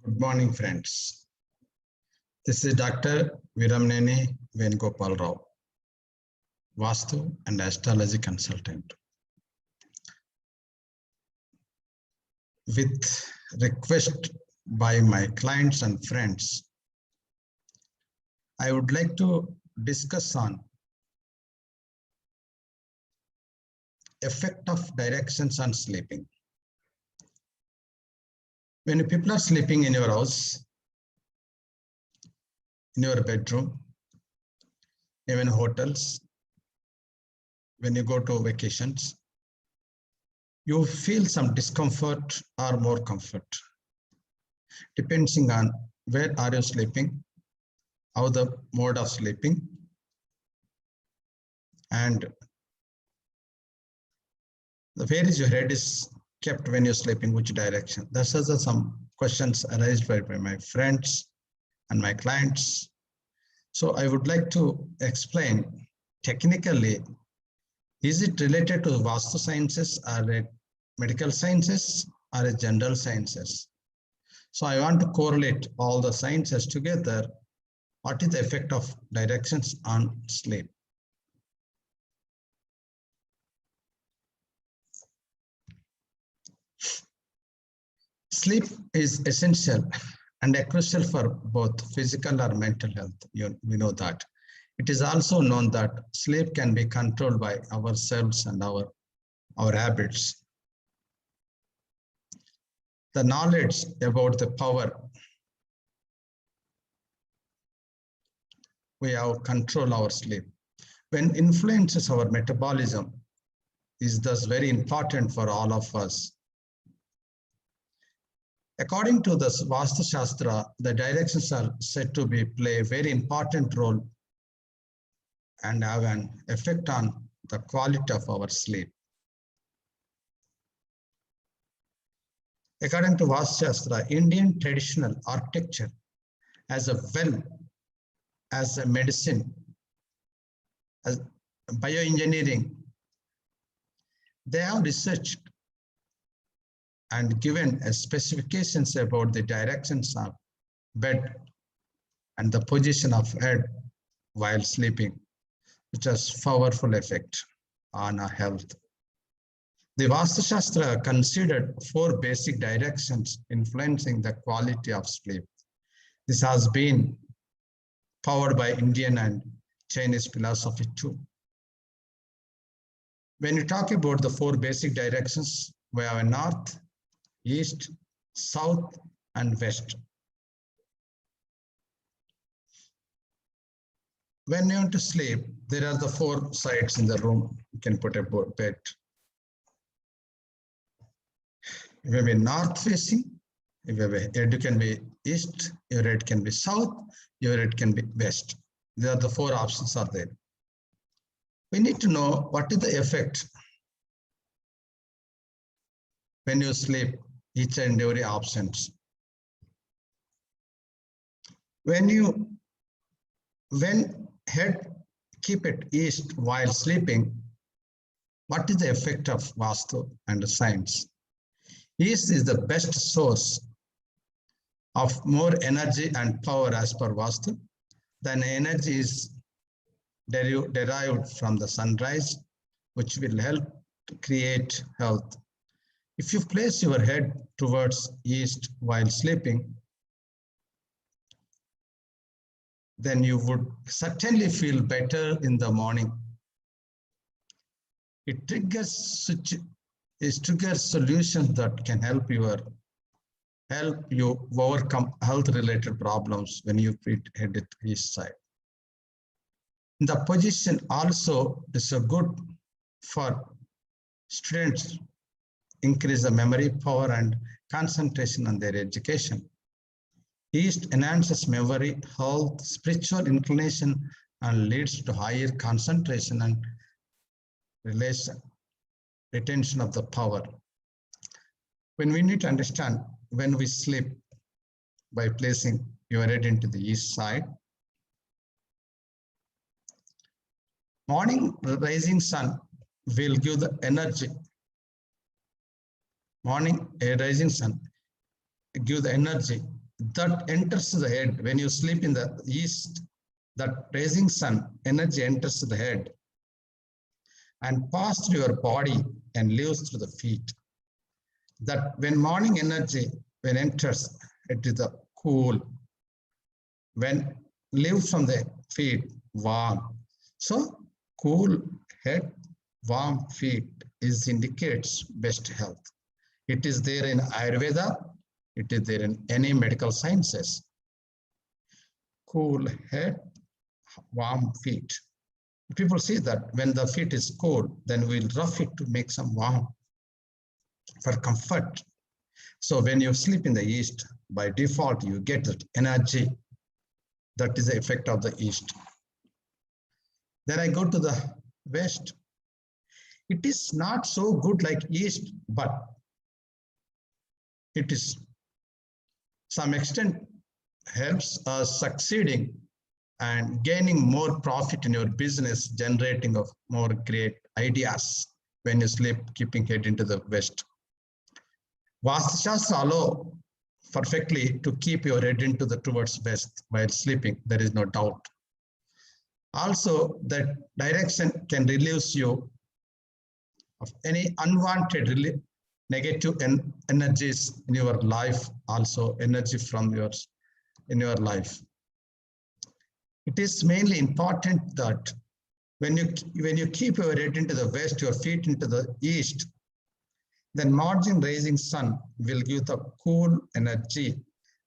Good morning, friends. This is Dr. Veeramaneni Venugopal, Vastu and Astrology Consultant. With request by my clients and friends, I would like to discuss on effect of directions on sleeping. When people are sleeping in your house, in your bedroom, even hotels, when you go to vacations, you feel some discomfort or more comfort, depending on where are you sleeping, how the mode of sleeping, and where is your head is kept when you're sleeping, which direction. Those are some questions arised by my friends and my clients. So I would like to explain technically, is it related to Vastu sciences or medical sciences or general sciences? So I want to correlate all the sciences together. What is the effect of directions on sleep? Sleep is essential and crucial for both physical or mental health. We know that. It is also known that sleep can be controlled by ourselves and our habits. The knowledge about the power we have control our sleep, when influences our metabolism, is thus very important for all of us. According to the Vastu Shastra, the directions are said to play a very important role and have an effect on the quality of our sleep. According to Vastu Shastra, Indian traditional architecture as well as a medicine, as bioengineering, they have researched and given specifications about the directions of bed and the position of head while sleeping, which has powerful effect on our health. The Vastu Shastra considered 4 basic directions influencing the quality of sleep. This has been powered by Indian and Chinese philosophy too. When you talk about the 4 basic directions, we have a north, east, south, and west. When you want to sleep, there are the 4 sides in the room. You can put a bed. If you have a north facing, if you have a head, you can be east, your head can be south, your head can be west. These are the 4 options are there. We need to know what is the effect when you sleep, each and every options. When head keep it east while sleeping, what is the effect of Vastu and science? East is the best source of more energy and power as per Vastu. Then energy is derived from the sunrise, which will help to create health. If you place your head towards east while sleeping, then you would certainly feel better in the morning. It triggers solutions that can help you overcome health-related problems when you head it east side. The position also is good for students, increase the memory power and concentration on their education. East enhances memory, health, spiritual inclination, and leads to higher concentration and retention of the power. When we need to understand when we sleep by placing your head into the east side, morning rising sun will give the energy. Morning rising sun give the energy that enters the head. When you sleep in the east, that rising sun energy enters the head and pass through your body and lives through the feet. That when morning energy, when enters, it is the cool. When leaves from the feet, warm. So cool head, warm feet is indicates best health. It is there in Ayurveda. It is there in any medical sciences. Cool head, warm feet. People see that when the feet is cold, then we'll rough it to make some warm for comfort. So when you sleep in the east, by default, you get that energy. That is the effect of the east. Then I go to the west. It is not so good like east, but it is some extent helps us succeeding and gaining more profit in your business, generating of more great ideas when you sleep, keeping head into the west. Vastu Shastra allow perfectly to keep your head into the towards west while sleeping. There is no doubt. Also, that direction can release you of any unwanted negative energies in your life. Also, energy from yours in your life. It is mainly important that when you keep your head into the west, your feet into the east, then morning rising sun will give the cool energy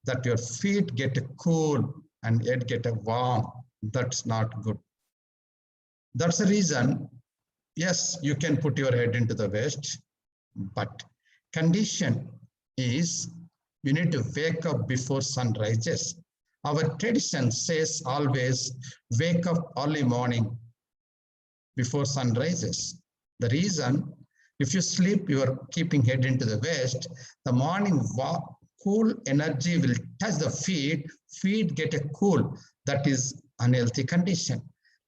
that your feet get a cool and head get a warm. That's not good. That's the reason, yes, you can put your head into the west, but condition is you need to wake up before sun rises. Our tradition says always wake up early morning before sun rises. The reason, if you sleep, you are keeping head into the west, the morning cool energy will touch the feet get a cool, that is unhealthy condition.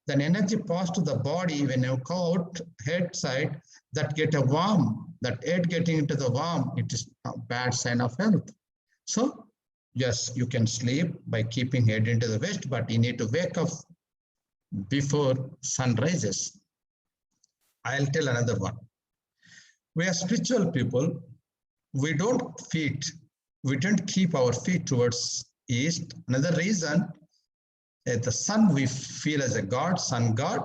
Then energy pass to the body when you go out head side, that get a warm, that head getting into the warm, it is a bad sign of health. So yes, you can sleep by keeping head into the west, but you need to wake up before sun rises. I'll tell another one. We are spiritual people. We don't keep our feet towards east. Another reason, the sun we feel as a god, sun god.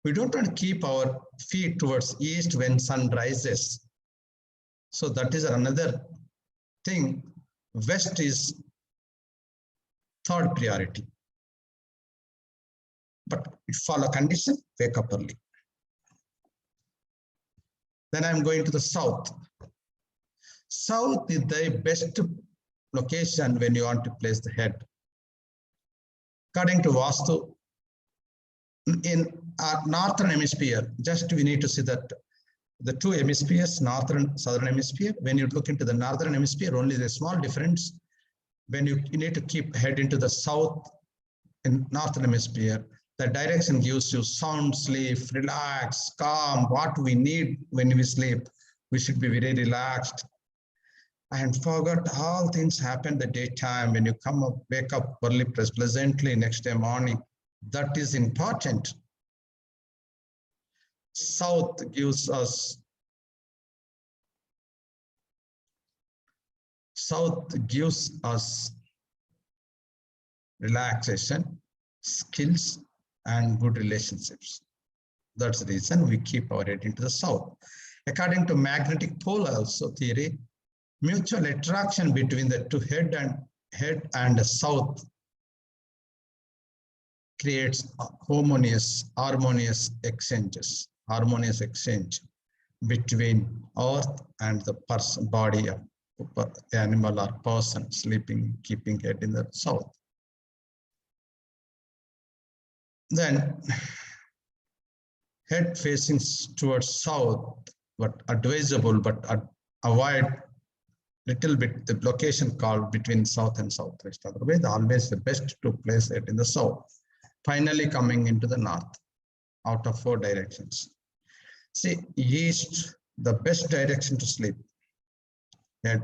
We don't want to keep our feet towards east when sun rises. So that is another thing. West is third priority. But it follow condition, wake up early. Then I'm going to the south. South is the best location when you want to place the head. According to Vastu, in our northern hemisphere, just we need to see that the two hemispheres, northern, southern hemisphere. When you look into the northern hemisphere, only the small difference. When you need to keep head into the south in northern hemisphere, the direction gives you sound sleep, relax, calm, what we need when we sleep. We should be very relaxed and forget all things happen the daytime. When you come up, wake up early, pleasantly next day morning, that is important. South gives us relaxation, skills, and good relationships. That's the reason we keep our head into the south. According to magnetic pole also theory, mutual attraction between the two head and the south creates harmonious exchange between earth and the body of animal or person sleeping, keeping head in the south. Then head facing towards south, but advisable, but avoid little bit the location called between south and southwest. Otherwise, always the best to place it in the south. Finally, coming into the north, out of 4 directions. See, east, the best direction to sleep. And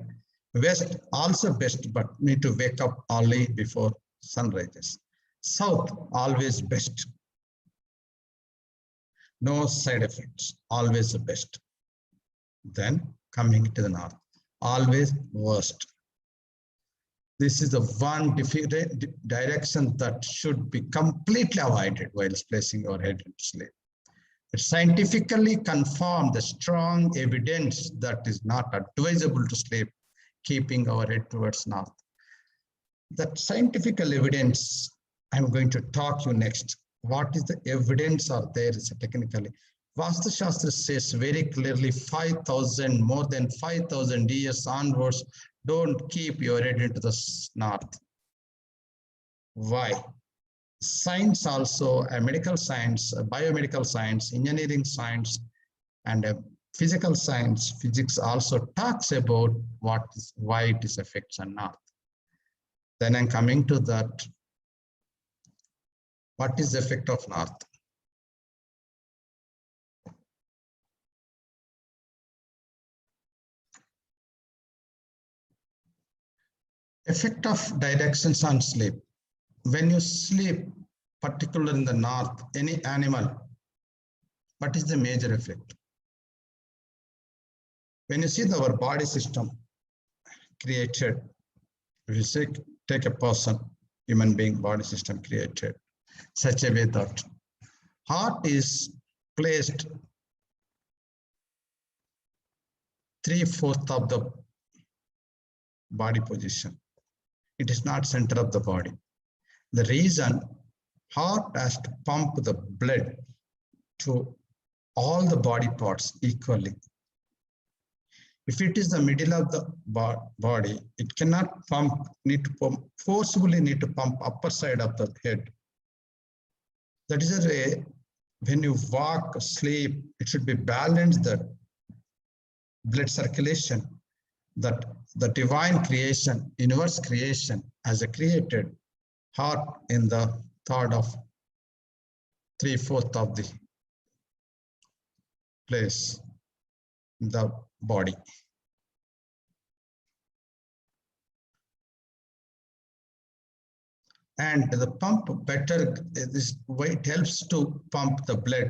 West also best, but need to wake up early before sunrises. South always best. No side effects, always the best. Then coming to the north, always worst. This is the one direction that should be completely avoided while placing your head into sleep. It's scientifically confirmed the strong evidence that is not advisable to sleep, keeping our head towards north. That scientific evidence I'm going to talk you next. What is the evidence are there is technically. Vastu Shastra says very clearly 5,000, more than 5,000 years onwards, don't keep your head into the north. Why? Science also, medical science, biomedical science, engineering science, and physical science, physics also talks about why it is affects on north. Then I'm coming to that. What is the effect of north? Effect of directions on sleep. When you sleep, particularly in the north, any animal, what is the major effect? When you see our body system created, we say take a person, human being body system created, such a way that heart is placed 3/4 of the body position. It is not center of the body. The reason heart has to pump the blood to all the body parts equally. If it is the middle of the body, it cannot pump, forcibly need to pump upper side of the head. That is a way when you walk, sleep, it should be balanced the blood circulation, that the divine creation, universe creation as a created heart in the third of 3/4 of the place in the body. And the pump better, this way it helps to pump the blood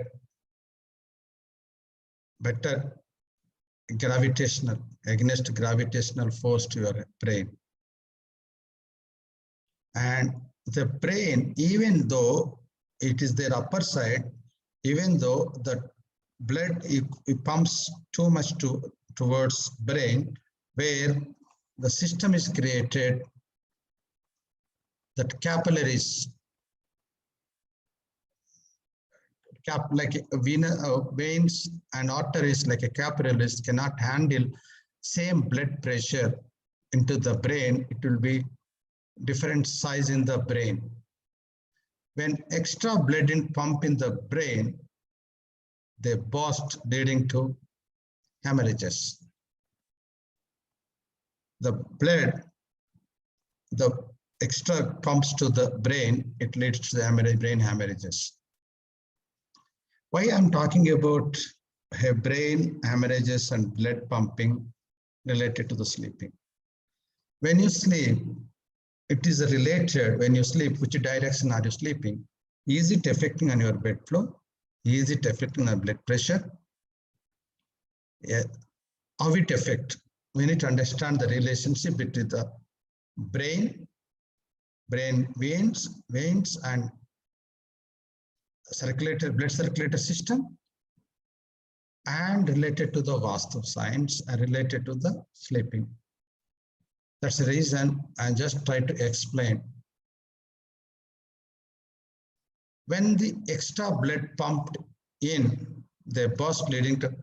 better gravitational, against gravitational force to your brain. And the brain, even though it is their upper side, even though the blood it pumps too much towards brain, where the system is created, that capillaries, like veins and arteries like a capillaries cannot handle same blood pressure into the brain. It will be different size in the brain. When extra blood in pump in the brain, they burst, leading to hemorrhages. The blood, the extra pumps to the brain, it leads to the brain hemorrhages. Why I'm talking about brain hemorrhages and blood pumping related to the sleeping? When you sleep, it is related. When you sleep, which direction are you sleeping? Is it affecting on your blood flow? Is it affecting on blood pressure? Yeah. How it affect? We need to understand the relationship between the brain veins and blood circulator system, and related to the Vastu science and related to the sleeping. That's the reason I just try to explain. When the extra blood pumped in, they burst, leading to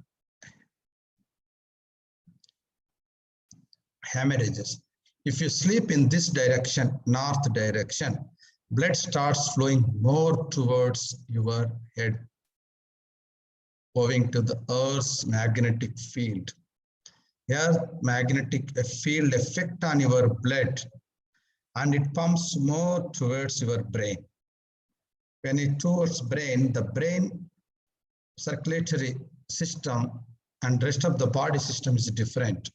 hemorrhages. If you sleep in this direction, north direction, blood starts flowing more towards your head, owing to the Earth's magnetic field. Here, magnetic field effect on your blood, and it pumps more towards your brain. When it towards brain, the brain circulatory system and rest of the body system is different.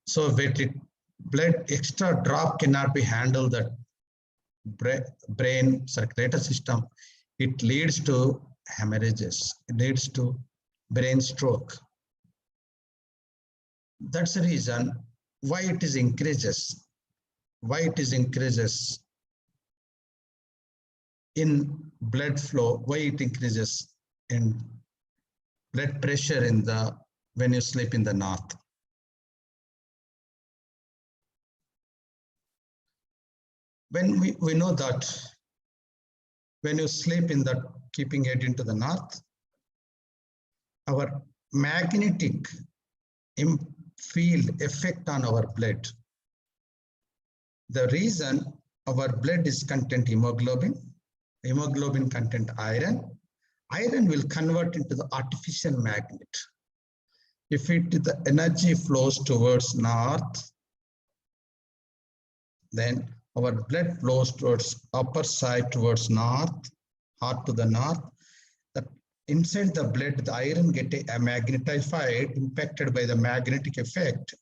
So when blood extra drop cannot be handled that brain circulatory system, it leads to hemorrhages, it leads to brain stroke. That's the reason why it is increases, in blood flow, why it increases in blood pressure in the when you sleep in the north. When we know that when you sleep in the keeping head into the north, our magnetic field effect on our blood. The reason our blood is content hemoglobin, hemoglobin content iron, iron will convert into the artificial magnet. If the energy flows towards north, then our blood flows towards upper side towards north, heart to the north. That inside the blood, the iron get magnetified, impacted by the magnetic effect.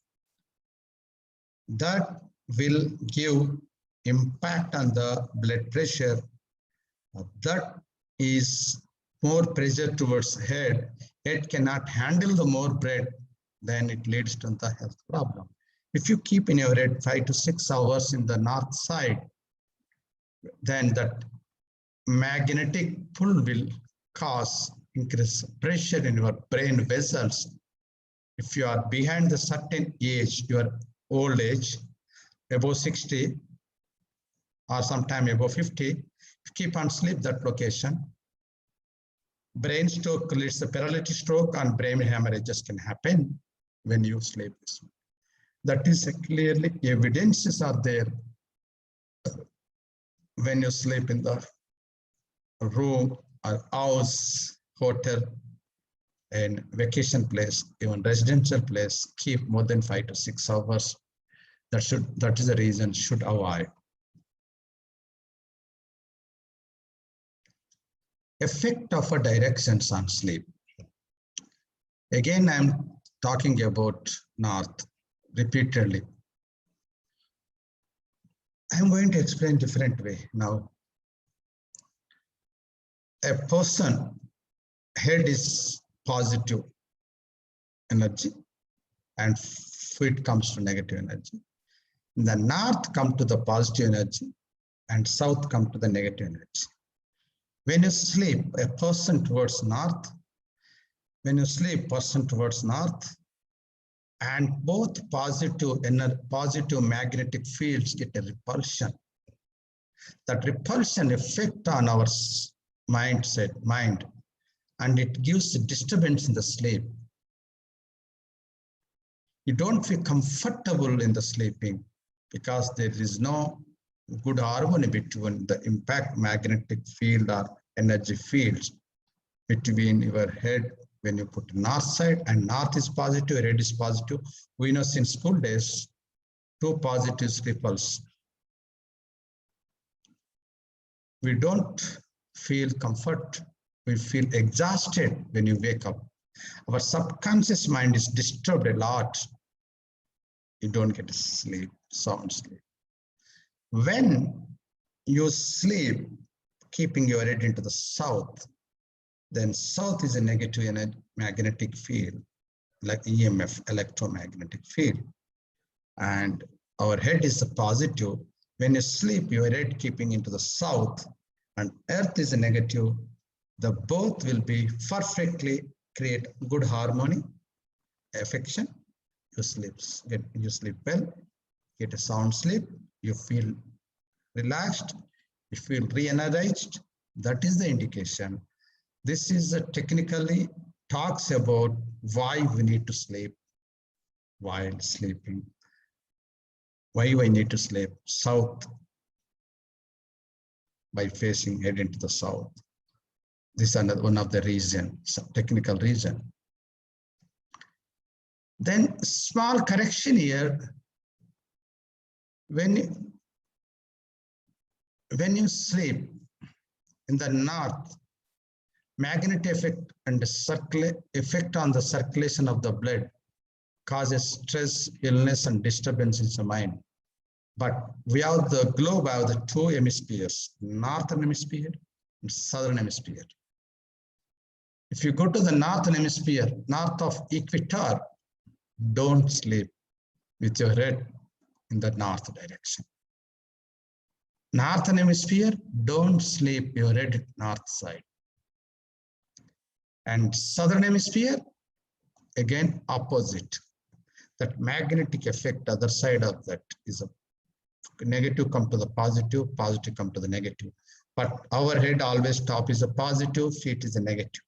That will give impact on the blood pressure. That is more pressure towards head. Head cannot handle the more blood, then it leads to the health problem. If you keep in your head 5 to 6 hours in the north side, then that magnetic pull will cause increased pressure in your brain vessels. If you are behind the certain age, your old age, above 60 or sometime above 50, keep on sleep that location, brain stroke leads to paralytic stroke and brain hemorrhages can happen when you sleep. That is clearly evidences are there when you sleep in the room or house, hotel, and vacation place, even residential place, keep more than 5 to 6 hours. That is the reason should avoid. Effect of a directions on sleep. Again, I'm talking about north repeatedly. I'm going to explain different way now. A person head is positive energy and feet comes to negative energy. In the north come to the positive energy and south come to the negative energy. When you sleep, a person towards north, when you sleep, person towards north, and both positive magnetic fields get a repulsion. That repulsion effect on our mind, and it gives a disturbance in the sleep. You don't feel comfortable in the sleeping because there is no good harmony between the impact magnetic field or energy fields between your head when you put north side, and north is positive, red is positive. We know since school days, 2 positive ripples. We don't feel comfort. We feel exhausted when you wake up. Our subconscious mind is disturbed a lot. You don't get sleep, sound sleep. When you sleep, keeping your head into the south, then south is a negative magnetic field, like EMF, electromagnetic field. And our head is a positive. When you sleep, your head keeping into the south, and earth is a negative. The both will be perfectly create good harmony, affection. You sleep well, get a sound sleep, you feel relaxed, you feel re-energized. That is the indication. This is technically talks about why we need to sleep while sleeping. Why we need to sleep south by facing head into the south. This is another one of the reasons, technical reason. Then small correction here. When you sleep in the north, magnetic effect and effect on the circulation of the blood causes stress, illness, and disturbance in the mind. But we have the globe have the two hemispheres, northern hemisphere and southern hemisphere. If you go to the northern hemisphere, north of equator, don't sleep with your head in the north direction. Northern hemisphere, don't sleep your head north side. And southern hemisphere, again opposite. That magnetic effect, other side of that is a negative come to the positive, positive come to the negative. But our head always top is a positive, feet is a negative.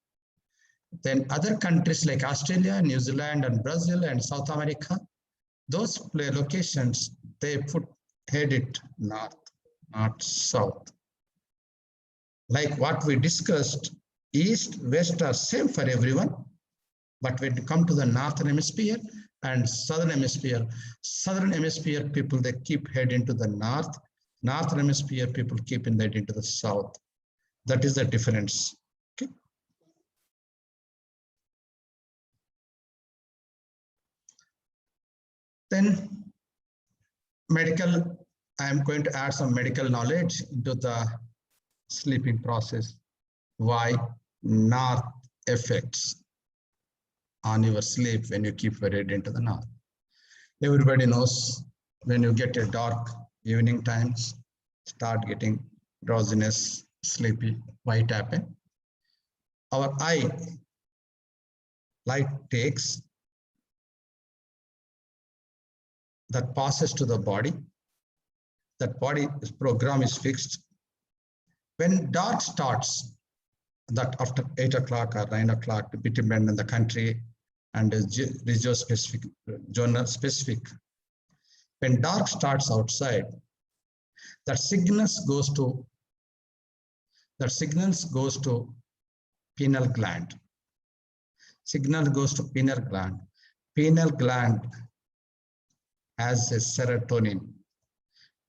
Then other countries like Australia, New Zealand, and Brazil, and South America, those locations, they put head it north, not south. Like what we discussed, east, west are same for everyone. But when you come to the northern hemisphere and southern hemisphere people, they keep head into the north. Northern hemisphere people keep in head into the south. That is the difference. Okay. Then medical, I am going to add some medical knowledge into the sleeping process. Why north affects on your sleep when you keep your head into the north. Everybody knows when you get a dark evening times, start getting drowsiness, sleepy. Why it happen? Our eye light takes that passes to the body. That body program is fixed. When dark starts, that after 8 o'clock or 9 o'clock, depending on the country and region specific, journal specific. When dark starts outside, that signals goes to pineal gland. Signal goes to pineal gland. Pineal gland has a serotonin.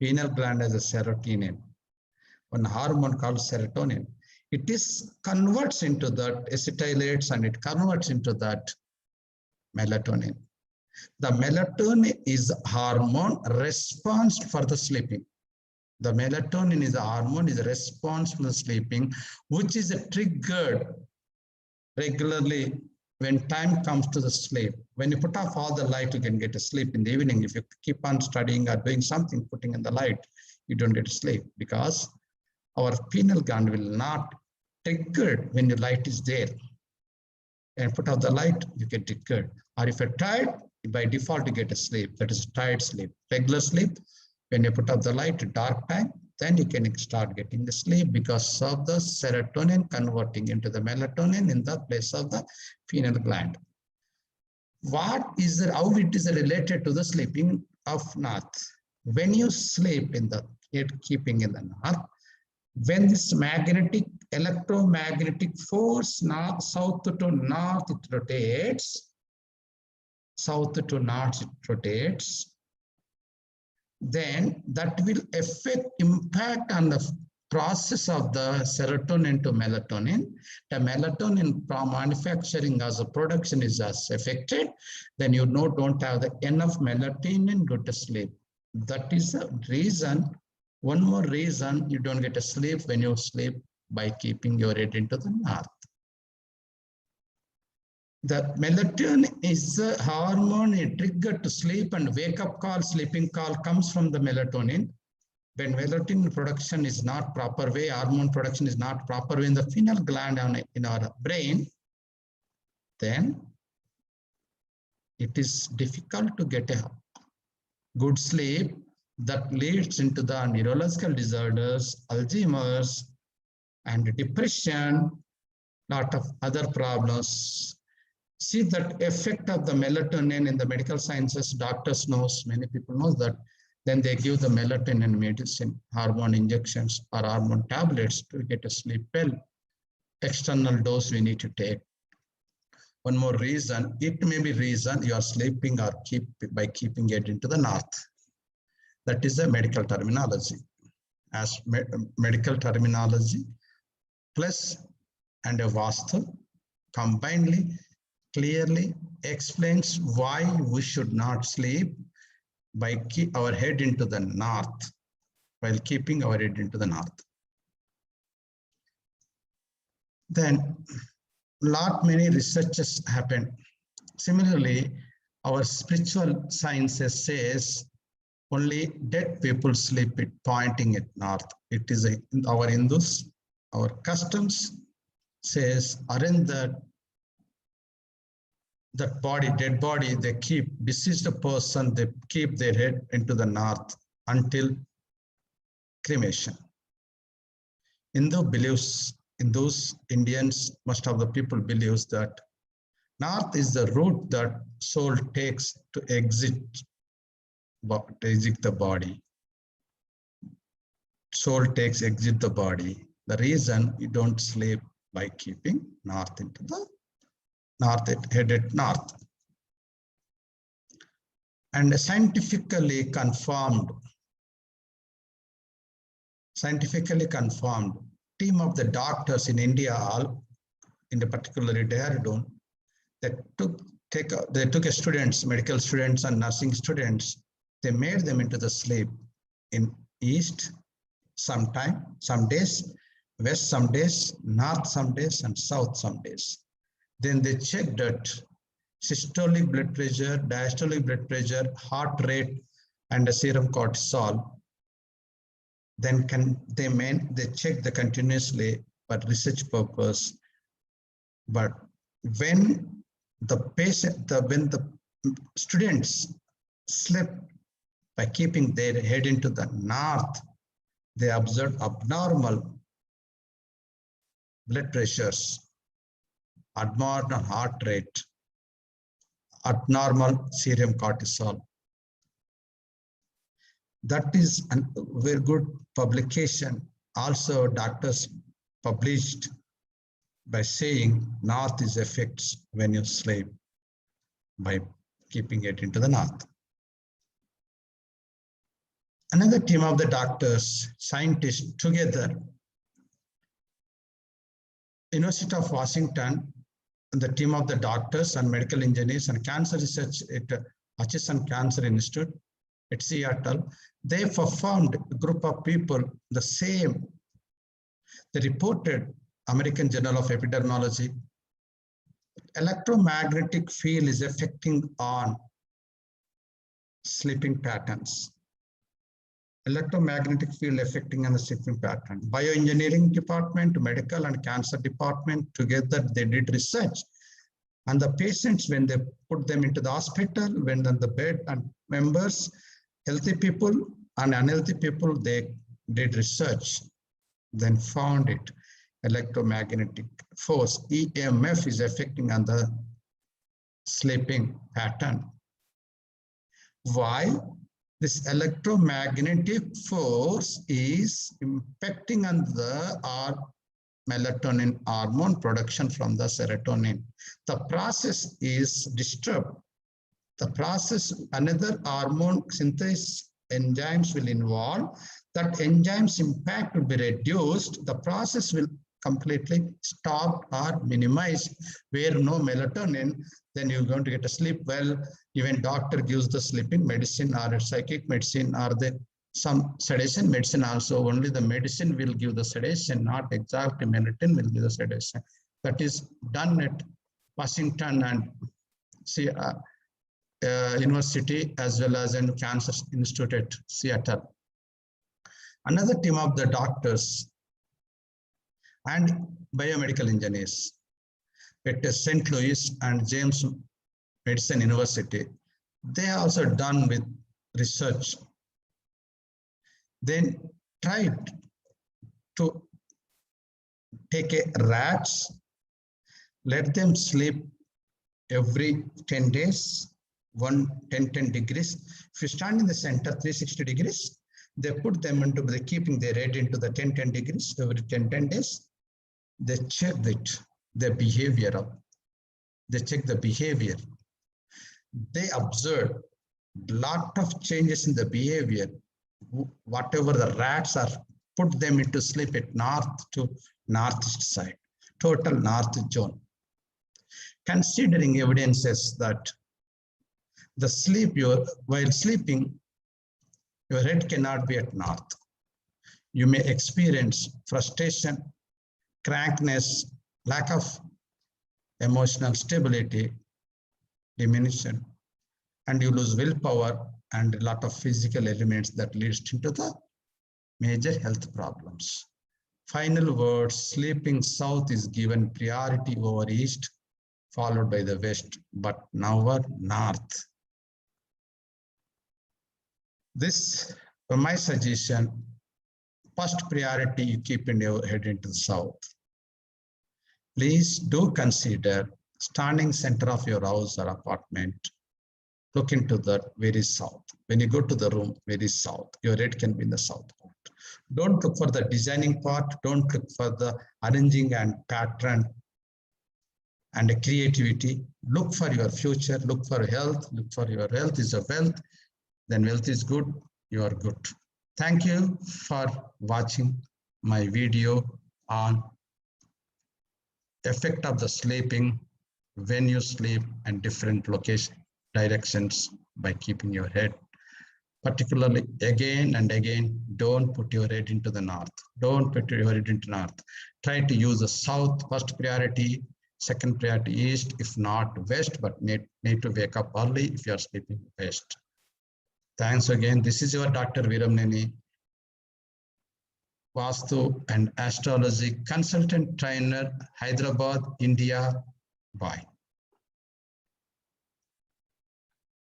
Pineal gland has a serotonin. One hormone called serotonin. It is converts into that acetylates and it converts into that melatonin. The melatonin is hormone response for the sleeping. The melatonin is a hormone, is a response for the sleeping, which is triggered regularly when time comes to the sleep. When you put off all the light, you can get a sleep in the evening. If you keep on studying or doing something, putting in the light, you don't get to sleep because our pineal gland will not trigger when the light is there. And put off the light, you get triggered. Or if you're tired, by default you get a sleep. That is tired sleep. Regular sleep, when you put off the light, dark time, then you can start getting the sleep because of the serotonin converting into the melatonin in the place of the pineal gland. What is it, how it is related to the sleeping of north? When you sleep in the keeping in the north, when this electromagnetic force south to north it rotates, then that will impact on the process of the serotonin to melatonin. The melatonin manufacturing as a production is affected, then you don't have enough melatonin, go to sleep. That is a reason. One more reason you don't get a sleep when you sleep by keeping your head into the north. The melatonin is a hormone triggered to sleep and wake up call, sleeping call comes from the melatonin. When melatonin production is not proper way, hormone production is not proper way in the pineal gland in our brain, then it is difficult to get a good sleep. That leads into the neurological disorders, Alzheimer's, and depression, lot of other problems. See that effect of the melatonin in the medical sciences, doctors knows, many people know that, then they give the melatonin medicine, hormone injections or hormone tablets to get a sleep well. External dose we need to take. One more reason, it may be reason you are sleeping or by keeping it into the north. That is a medical terminology. As medical terminology plus and a vastu combinedly clearly explains why we should not sleep by keep our head into the north, while keeping our head into the north. Then many researches happen. Similarly, our spiritual sciences says only dead people sleep it pointing at north. It is our Hindus, our customs says aren't that body, dead body, they keep deceased person, they keep their head into the north until cremation. Hindus, Indians, most of the people believes that north is the route that soul takes to exit the body. Soul takes exit the body. The reason you don't sleep by keeping north into the north, headed north. And scientifically confirmed team of the doctors in India, all in the particularly Dehradun, they took students, medical students and nursing students, they made them into the sleep in east some days, west some days, north some days, and south some days. Then they checked that systolic blood pressure, diastolic blood pressure, heart rate, and the serum cortisol. Then they check the continuously for research purpose. But when the students slept by keeping their head into the north, they observed abnormal blood pressures, abnormal heart rate, abnormal serum cortisol. That is a very good publication. Also, doctors published by saying north is effects when you sleep by keeping it into the north. Another team of the doctors, scientists together, University of Washington, the team of the doctors and medical engineers and cancer research at Hutchinson Cancer Institute at Seattle, they performed a group of people the same. They reported American Journal of Epidemiology. Electromagnetic field is affecting on sleeping patterns. Electromagnetic field affecting on the sleeping pattern. Bioengineering department, medical and cancer department, together they did research. And the patients, when they put them into the hospital, when on the bed and members, healthy people and unhealthy people, they did research, then found it. Electromagnetic force, EMF, is affecting on the sleeping pattern. Why? This electromagnetic force is impacting on the melatonin hormone production from the serotonin. The process is disturbed. The process, another hormone synthesis enzymes will involve. That enzymes impact will be reduced. The process will completely stop or minimize. Where no melatonin, then you're going to get a sleep well. Even doctor gives the sleeping medicine or a psychic medicine or some sedation medicine also. Only the medicine will give the sedation, not exactly melatonin will give the sedation. That is done at Washington and University as well as in Cancer Institute at Seattle. Another team of the doctors and biomedical engineers at St. Louis and James Madison University, they also done with research. Then tried to take rats, let them sleep every 10 days, 10 degrees. If you stand in the center, 360 degrees, they put them into the keeping their head into the 10 degrees every 10 days. They checked it, the behavior. They check the behavior. They observed a lot of changes in the behavior. Whatever the rats are, put them into sleep at north to northeast side, total north zone. considering evidences that while sleeping, your head cannot be at north. You may experience frustration, crankness, lack of emotional stability, diminution, and you lose willpower and a lot of physical elements that leads into the major health problems. Final word, sleeping south is given priority over east, followed by the west, but never north. This, my suggestion, first priority you keep in your head into the south. Please do consider standing center of your house or apartment. Look into the very south. When you go to the room, very south, your head can be in the south part. Don't look for the designing part. Don't look for the arranging and pattern and creativity. Look for your future. Look for health. Look for your health is a wealth. Then wealth is good. You are good. Thank you for watching my video on effect of the sleeping when you sleep and different location directions by keeping your head. Particularly again and again, don't put your head into the north. Don't put your head into north. Try to use the south first priority, second priority east, if not west, but need to wake up early if you are sleeping west. Thanks again. This is your Dr. Veeramaneni, Vastu and Astrology Consultant Trainer, Hyderabad, India. Bye.